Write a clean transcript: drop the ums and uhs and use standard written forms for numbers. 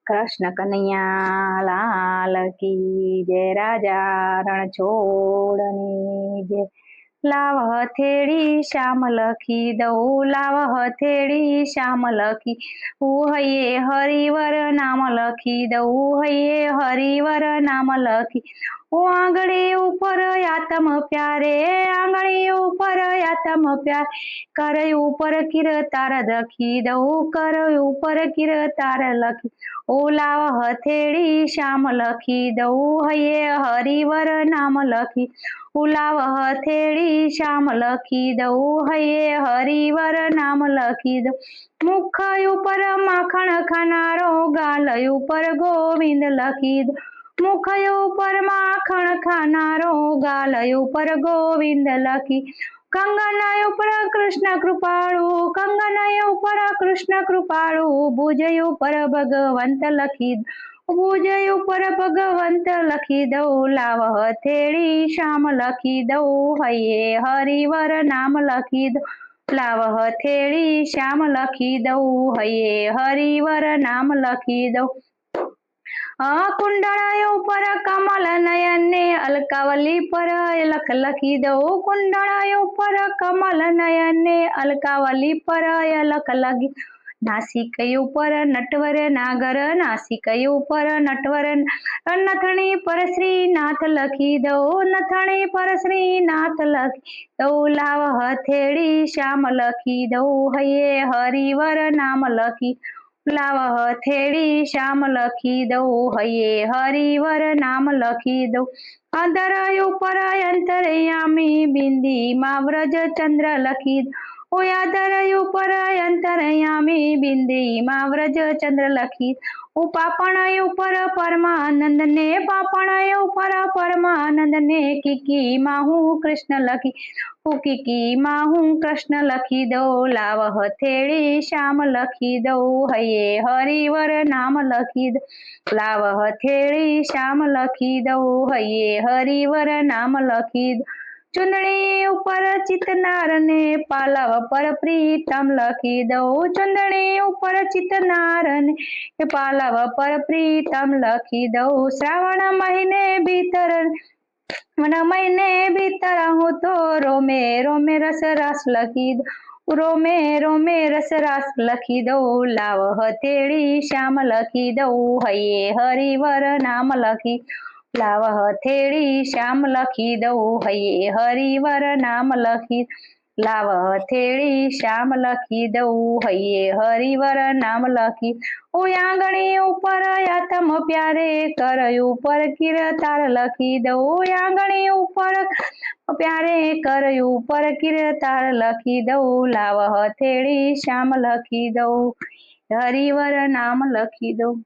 कृष्ण कन्हैया लाल की जय। राजा रणछोड़नी जय। लाव हथेળી श्याम लखी दऊ, लाव हथेળી श्याम लखी हये हरिवर नाम लखी दऊ, हये हरिवर नाम लखी आंगળી ઉપર આતમ પ્યારે, આંગળી ઉપર આતમ પ્યારે કર ઉપર કિરતાર લખી દઉં, કર ઉપર કિરતાર લખી ઓ લાવ હથેળી શ્યામ લખી દઉં, હૈયે હરિવર નામ લખી ઉલાવ હથેળી શ્યામ લખી દઉં, હૈયે હરિવર નામ લખી દઉં મુખ ઉપર માખણ ખાનારો, ગાલ ઉપર ગોવિંદ લખી દઉં મુખ ઉપર માખણ ખાનારો, ગાલ ઉપર ગોવિંદ લખી કંગન ઉપર કૃષ્ણ કૃપાળુ, કંગન ઉપર કૃષ્ણ કૃપાળુ ભુજ ઉપર ભગવંત લખી ભુજ ઉપર ભગવંત લખી દઉં, લાવ હથેળી શ્યામ લખી દઉં, હૈયે હરિવર નામ લખી દઉં લાવ હથેળી શ્યામ લખી દઉં, હૈયે હરિવર નામ લખી દઉં કુંડળ ઉપર કમલ નયન ને અલકાવલી પર લખ લખી દઉં, કુંડળ ઉપર કમલ નયન ને અલકાવલી પર લખ લખી નાસિક ઉપર નટવર નાગર, નાસિક ઉપર નટવર નથણી પર શ્રીનાથ લખી દઉં, નથણી પર શ્રીનાથ લખી દઉં, લાવ હથેળી શ્યામ લખી દઉં, હૈયે હરિવર નામ લખી લાવ હથેળી શ્યામ લખી દઉં, હૈયે હરિવર નામ લખી દઉં અધર ઉપર અંતરયામી બિંદી માં વ્રજ ચંદ્ર લખી ઓયાધર ઉપર અંતરયામી બિંદી માં વ્રજ ચંદ્ર લખી પાપણ ઉપર પરમાનંદ ને, પાપણ ઉપર પરમાનંદ ને કીકી માં હું કૃષ્ણ લખી કીકી માં હું કૃષ્ણ લખી દઉં, લાવ હથેળી શ્યામ લખી દઉં, હૈયે હરિવર નામ લખી દઉં લાવ હથેળી શ્યામ લખી દઉં, હૈયે હરિવર નામ લખી દઉં ચુંદડી ઉપર ચિતનાર ને પાલવ પર પ્રીતમ લખી દઉં, ચુંદડી ઉપર ચિતનાર ને પાલવ પર પ્રીતમ લખી દઉં શ્રાવણ મહિને ભીતર મહિને ભીતર હું તો રોમે રોમે રસ રસ લખી દઉં રોમે રોમે રસ રસ લખી દઉં, લાવ હથેળી શ્યામ લખી દઉં, હૈયે હરિવર નામ લખી લાવ હથેળી શ્યામ લખી દઉં, હૈયે હરિવર નામ લખી લાવ હથેળી શ્યામ લખી દઉં, હૈયે હરિવર નામ લખી આંગળી ઉપર આતમ પ્યારે કર ઉપર કિરતાર લખી દઉં, આંગળી ઉપર પ્યારે કર ઉપર કિરતાર લખી દઉં, લાવ હથેળી શ્યામ લખી દઉં, હરિવર નામ લખી દઉં।